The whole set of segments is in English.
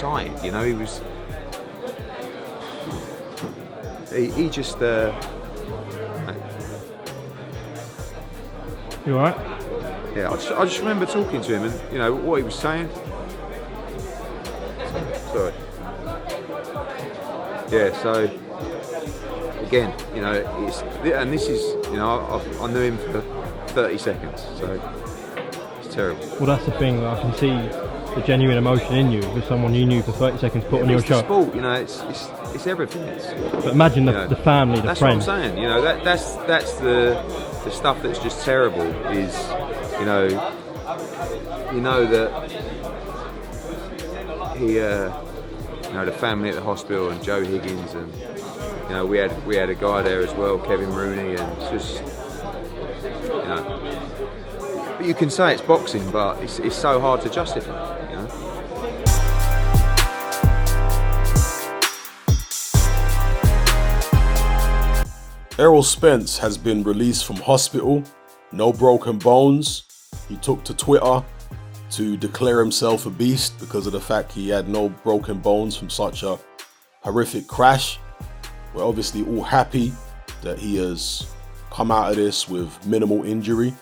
excited, you know. He just. You alright? Yeah, I just remember talking to him and, you know, what he was saying. Sorry. Yeah, so, again, you know, this is, you know, I knew him for 30 seconds, so it's terrible. Well, that's the thing, I can see the genuine emotion in you with someone you knew for 30 seconds put on your show. It's sport, you know, it's everything. But imagine the family, the that's friends. That's what I'm saying, you know, that's the stuff that's just terrible is, you know that he, you know, the family at the hospital and Joe Higgins and, you know, we had a guy there as well, Kevin Rooney, and it's just, you know, but you can say it's boxing, but it's so hard to justify, you know. Errol Spence has been released from hospital, no broken bones. He took to Twitter to declare himself a beast because of the fact he had no broken bones from such a horrific crash. We're obviously all happy that he has come out of this with minimal injury.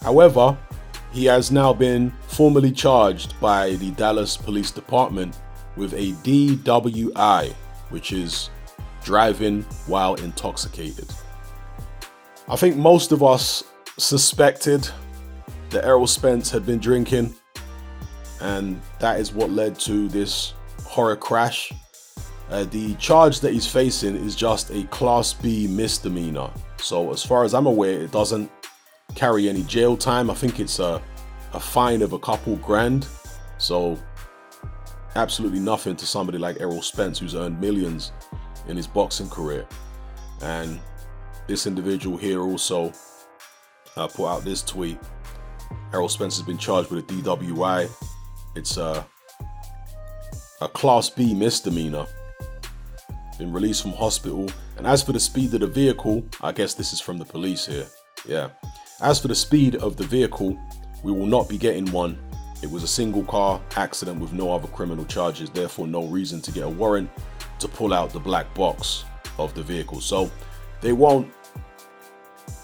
However, he has now been formally charged by the Dallas Police Department with a DWI, which is driving while intoxicated. I think most of us suspected that Errol Spence had been drinking, and that is what led to this horror crash. The charge that he's facing is just a Class B misdemeanor. So as far as I'm aware, it doesn't carry any jail time. I think it's a fine of a couple grand. So absolutely nothing to somebody like Errol Spence, who's earned millions in his boxing career. And this individual here also put out this tweet. Errol Spence has been charged with a DWI. It's a Class B misdemeanor. Been released from hospital. And as for the speed of the vehicle, I guess this is from the police here. Yeah. As for the speed of the vehicle, we will not be getting one. It was a single car accident with no other criminal charges, therefore no reason to get a warrant to pull out the black box of the vehicle. So they won't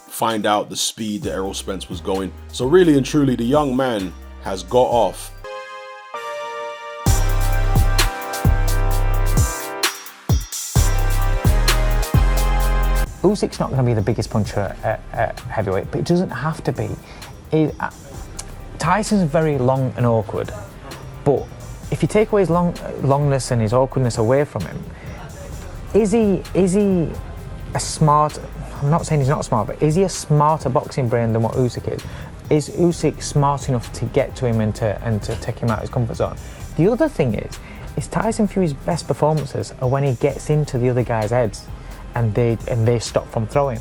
find out the speed that Errol Spence was going. So really and truly, the young man has got off. Usyk's not going to be the biggest puncher at heavyweight, but it doesn't have to be. Tyson's very long and awkward, but if you take away his longness and his awkwardness away from him, is he a smart? I'm not saying he's not smart, but is he a smarter boxing brain than what Usyk is? Is Usyk smart enough to get to him and to take him out of his comfort zone? The other thing is Tyson Fury's best performances are when he gets into the other guy's heads and they stop from throwing.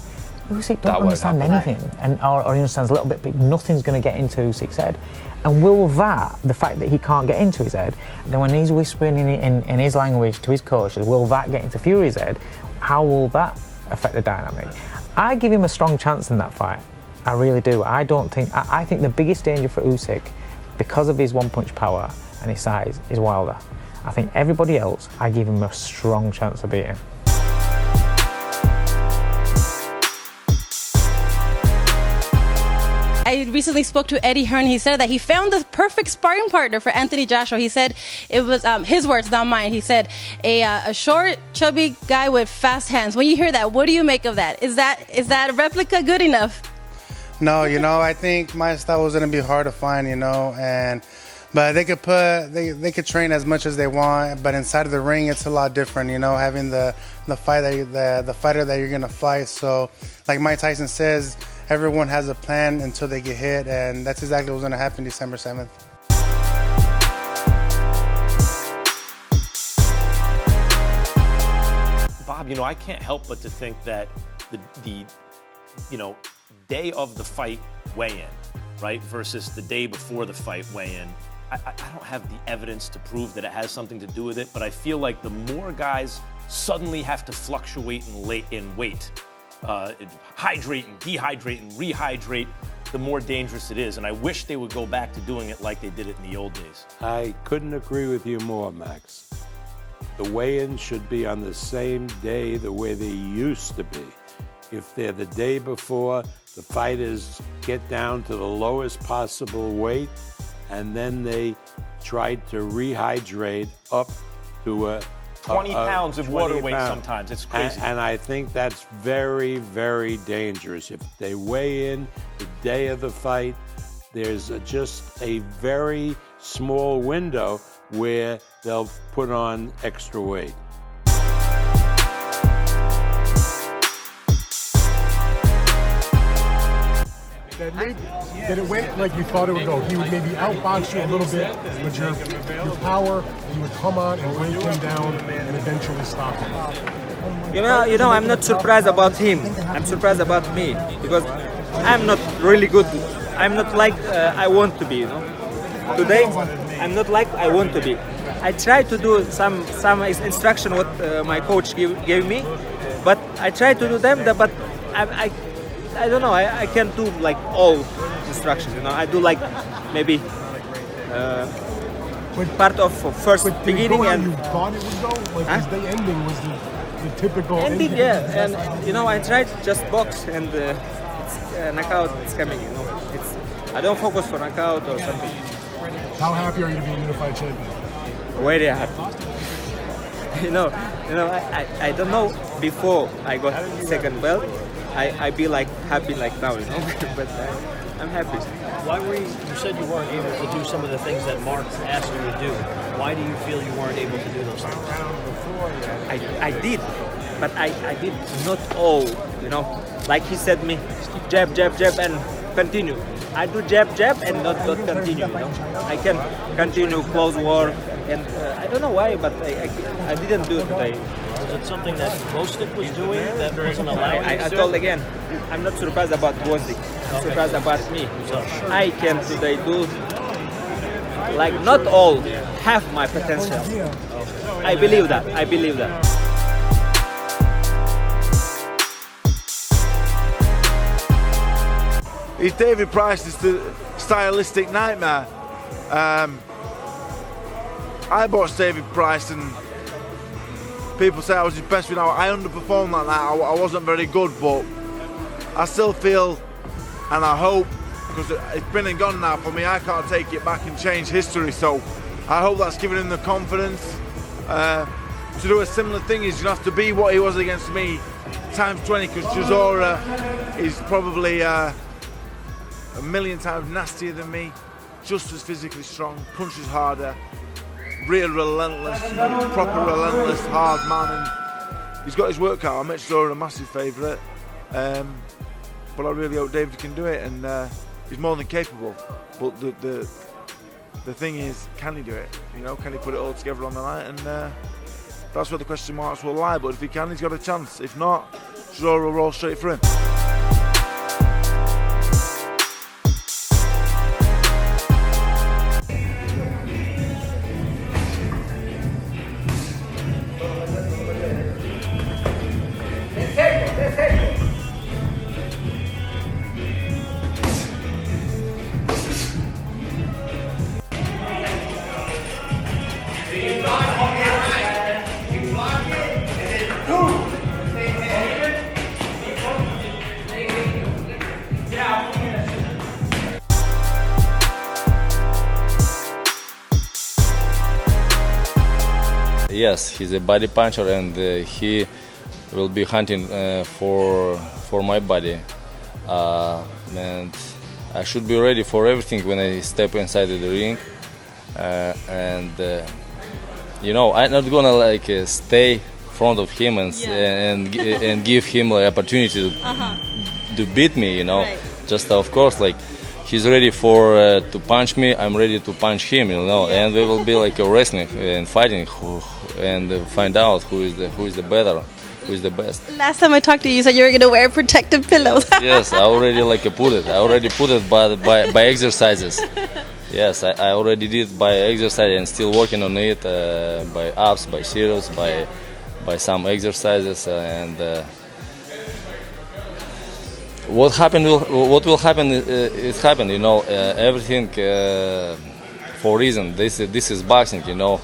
Usyk don't understand anything, or he understands a little bit, but nothing's going to get into Usyk's head. And will that, the fact that he can't get into his head, then when he's whispering in his language to his coaches, will that get into Fury's head? How will that affect the dynamic? I give him a strong chance in that fight. I really do. I think the biggest danger for Usyk, because of his one-punch power and his size, is Wilder. I think everybody else, I give him a strong chance of beating. I recently spoke to Eddie Hearn. He said that he found the perfect sparring partner for Anthony Joshua. He said it was his words, not mine. He said a short, chubby guy with fast hands. When you hear that, what do you make of that? Is that replica good enough? No, I think my style was going to be hard to find, but they could train as much as they want, but inside of the ring it's a lot different, having the fighter that you're going to fight. So like Mike Tyson says, everyone has a plan until they get hit, and that's exactly what's going to happen December 7th. Bob, I can't help but to think that the day of the fight weigh-in, right, versus the day before the fight weigh-in, I don't have the evidence to prove that it has something to do with it, but I feel like the more guys suddenly have to fluctuate in weight, hydrate and dehydrate and rehydrate, the more dangerous it is. And I wish they would go back to doing it like they did it in the old days. I couldn't agree with you more, Max. The weigh-ins should be on the same day the way they used to be. If they're the day before, the fighters get down to the lowest possible weight, and then they try to rehydrate up to a 20 pounds of 20 water weight pounds. sometimes. It's crazy. And I think that's very, very dangerous. If they weigh in the day of the fight, there's just a very small window where they'll put on extra weight. That it went like you thought it would go. He would maybe outbox you a little bit, but your power, you would come on and break him down and eventually stop him. You know, I'm not surprised about him. I'm surprised about me because I'm not really good. I'm not like I want to be. You know, today I'm not like I want to be. I try to do some instruction what my coach gave me, but I try to do them. But I don't know. I can't do like all instructions. You know, I do like maybe part of first beginning and. You thought it would go like his day ending was the typical ending. Yeah, and you know I tried just box and it's knockout is coming. You know, I don't focus for knockout or something. How happy are you to be a unified champion? Very happy. you know, I don't know before I got second belt. I be like happy like now, you know, but I'm happy. Why were you said you weren't able to do some of the things that Mark asked you to do. Why do you feel you weren't able to do those things? I did, but I did not all, you know. Like he said me, jab, jab, jab, and continue. I do jab, jab, and not continue, you know. I can continue close war, and I don't know why, but I didn't do it today. Was it something that Bostic was doing that wasn't allowing I told again, I'm not surprised about Bostic. I'm surprised about me. I can today do, like not all, half my potential. I believe that. I believe that. He's David Price's stylistic nightmare. I watched David Price and people say I was his best friend. I underperformed that night. I wasn't very good, but I still feel and I hope, because it's been and gone now for me, I can't take it back and change history. So I hope that's given him the confidence to do a similar thing. He's going to have to be what he was against me times 20, because Chisora is probably a million times nastier than me, just as physically strong, punches harder, real relentless, proper relentless, hard man, and he's got his work out. I make Chisora a massive favourite, but I really hope David can do it, and he's more than capable. But the thing is, can he do it? You know, can he put it all together on the night? And that's where the question marks will lie. But if he can, he's got a chance. If not, Chisora will roll straight for him. Yes, he's a body puncher, and he will be hunting for my body. And I should be ready for everything when I step inside the ring. You know, I'm not gonna like stay in front of him and give him the opportunity to beat me. You know, just of course like. He's ready for to punch me. I'm ready to punch him, you know, and we will be like wrestling and fighting, and find out who is the better, who is the best. Last time I talked to you, you said you were going to wear protective pillows. Yes, I already put it. I already put it by exercises. Yes, I already did by exercise and still working on it by abs, by cereals, by some exercises, and what will happen is happen. You know, everything for reason. This is boxing. You know,